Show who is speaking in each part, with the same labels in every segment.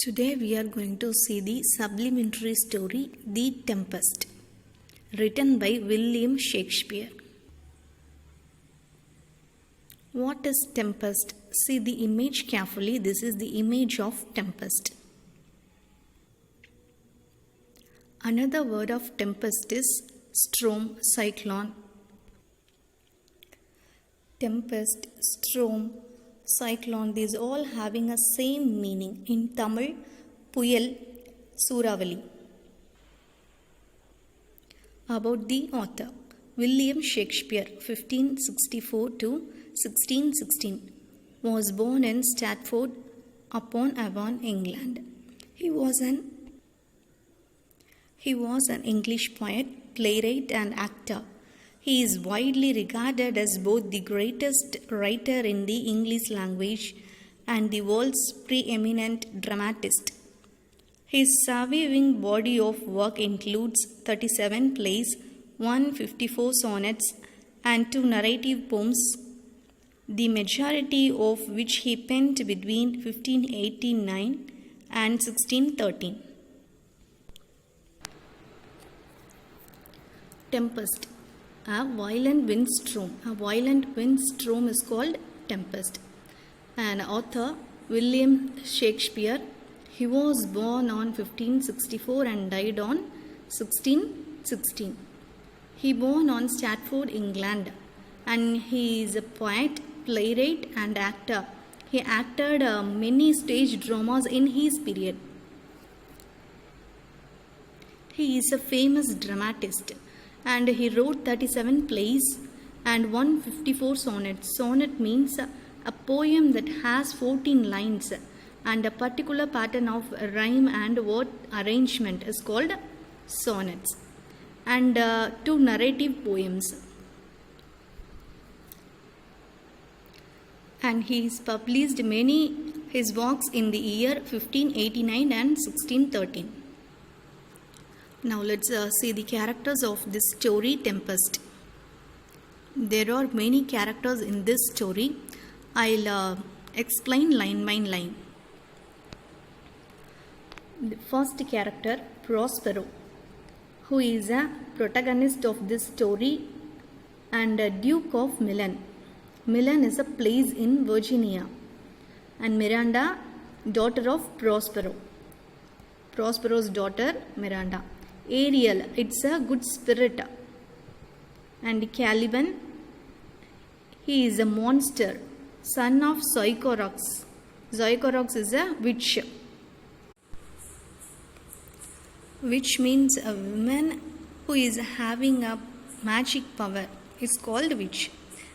Speaker 1: Today we are going to see the supplementary story The Tempest, written by William Shakespeare. What is tempest? See the image carefully. This is the image of tempest. Another word of tempest is storm, cyclone. Tempest, storm, cyclone, these all having a same meaning. In Tamil, Puyal, Suravali. About the author, William Shakespeare, 1564 to 1616, was born in Stratford upon Avon, England. He was an English poet, playwright and actor. He is widely regarded as both the greatest writer in the English language and the world's preeminent dramatist. His surviving body of work includes 37 plays, 154 sonnets, and 2 narrative poems, the majority of which he penned between 1589 and 1613. Tempest. A violent windstorm. A violent windstorm is called tempest. An author, William Shakespeare, he was born on 1564 and died on 1616. He born on Stratford, England, and he is a poet, playwright and actor. He acted many stage dramas in his period. He is a famous dramatist, and he wrote 37 plays and 154 sonnets. Sonnet means a poem that has 14 lines and a particular pattern of rhyme and word arrangement is called sonnets, and 2 narrative poems. And he has published many his works in the year 1589 and 1613. Now let's see the characters of this story, Tempest. There are many characters in this story. I'll explain line by line. The first character, Prospero, who is a protagonist of this story and a Duke of Milan. Milan is a place in Virginia. And Miranda, daughter of Prospero. Prospero's daughter, Miranda. Ariel, it's a good spirit. And Caliban, he is a monster, son of Zoicorax. Zoicorax is a witch. Witch means a woman who is having a magic power. It's called witch.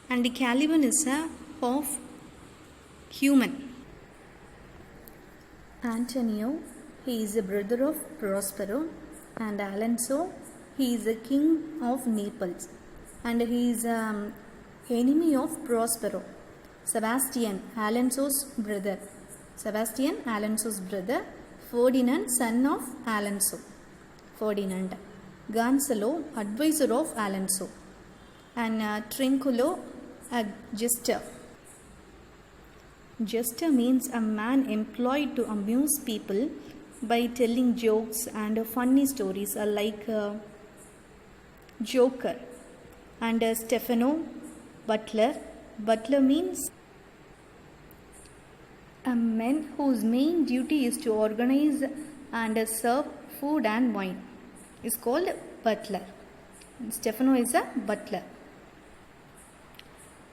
Speaker 1: And Caliban is a half human. Antonio, he is a brother of Prospero. And Alonso, he is a king of Naples, and he is an enemy of Prospero. Sebastian, Alonso's brother. Ferdinand, son of Alonso. Ferdinand. Gonzalo, advisor of Alonso. And Trinculo, a jester. Jester means a man employed to amuse people by telling jokes and funny stories, like Joker. And Stefano, butler. Butler means a man whose main duty is to organize and serve food and wine. Is called butler. Stefano is a butler.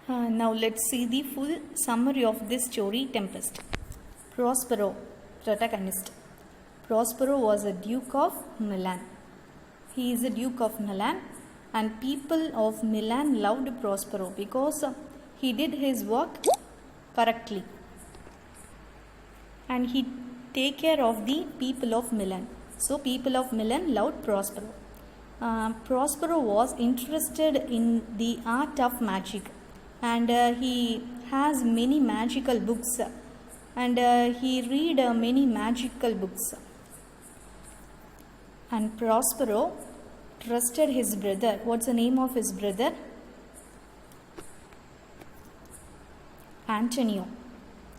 Speaker 1: Now let's see the full summary of this story, Tempest. Prospero, protagonist. Prospero was a Duke of Milan. He is a Duke of Milan, and people of Milan loved Prospero because he did his work correctly. And he take care of the people of Milan. So people of Milan loved Prospero. Prospero was interested in the art of magic, and he has many magical books, and he read many magical books. And Prospero trusted his brother. What's the name of his brother? Antonio.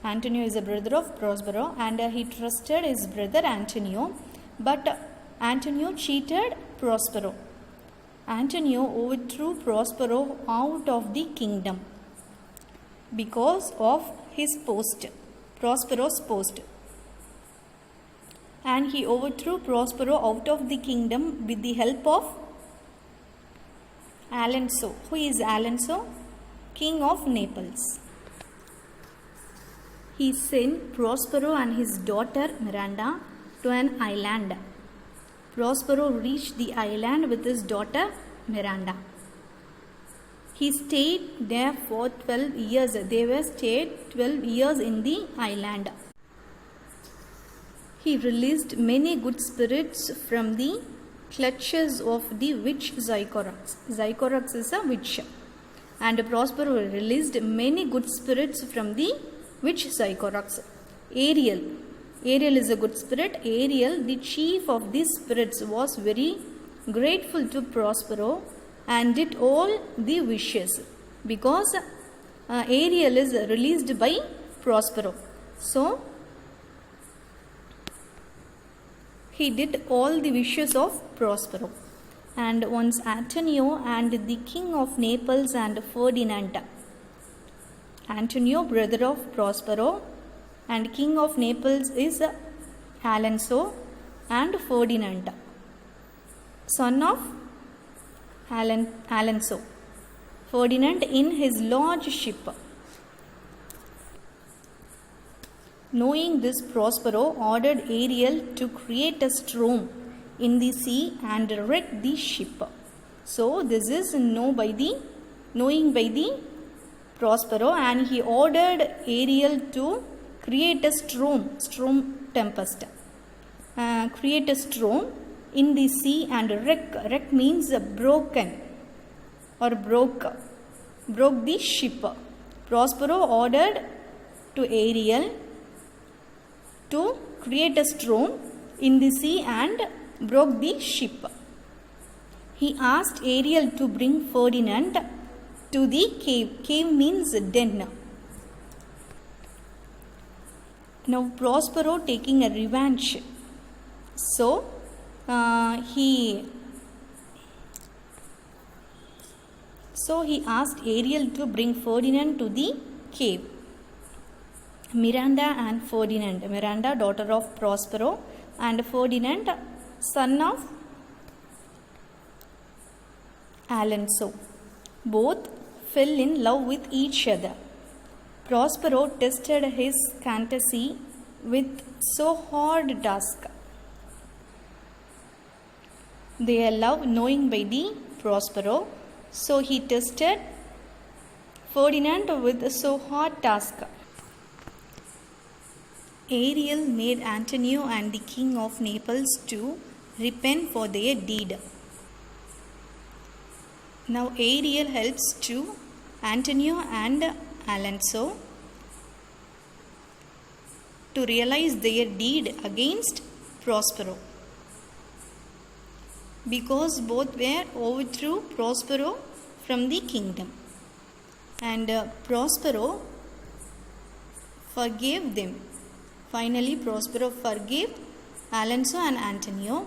Speaker 1: Antonio is a brother of Prospero, and he trusted his brother Antonio, but Antonio cheated Prospero. Antonio overthrew Prospero out of the kingdom because of his post, Prospero's post. And he overthrew Prospero out of the kingdom with the help of Alonso. Who is Alonso? King of Naples. He sent Prospero and his daughter Miranda to an island. Prospero reached the island with his daughter Miranda. He stayed there for 12 years. They were stayed 12 years in the island. He released many good spirits from the clutches of the witch Zycorax. Zycorax is a witch. And Prospero released many good spirits from the witch Zycorax. Ariel is a good spirit. Ariel, the chief of these spirits, was very grateful to Prospero and did all the wishes, because Ariel is released by Prospero. So he did all the wishes of Prospero. And once Antonio and the king of Naples and Ferdinand. Antonio, brother of Prospero, and king of Naples is Alonso, and Ferdinand, son of Alonso. Ferdinand in his large ship. Knowing this, Prospero ordered Ariel to create a storm in the sea and wreck the ship. So this is knowing by the Prospero, and he ordered Ariel to create a storm tempest. Create a storm in the sea and wreck. Wreck means broken or broke the ship. Prospero ordered to Ariel to create a storm in the sea and broke the ship. He asked Ariel to bring Ferdinand to the cave. Cave means den. Now Prospero taking a revenge. So he asked Ariel to bring Ferdinand to the cave. Miranda and Ferdinand. Miranda, daughter of Prospero, and Ferdinand, son of Alonso. Both fell in love with each other. Prospero tested his fantasy with so hard task. Their love knowing by the Prospero, so he tested Ferdinand with so hard task. Ariel made Antonio and the king of Naples to repent for their deed. Now Ariel helps to Antonio and Alonso to realize their deed against Prospero, because both were overthrew Prospero from the kingdom, and Prospero forgave them. Finally, Prospero forgave Alonso and Antonio,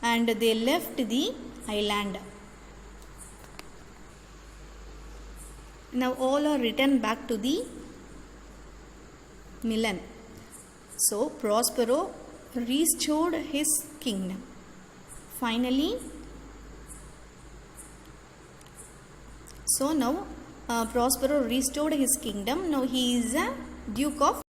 Speaker 1: and they left the island. Now all are returned back to the Milan. So Prospero restored his kingdom. Finally, so now Prospero restored his kingdom. Now he is a Duke of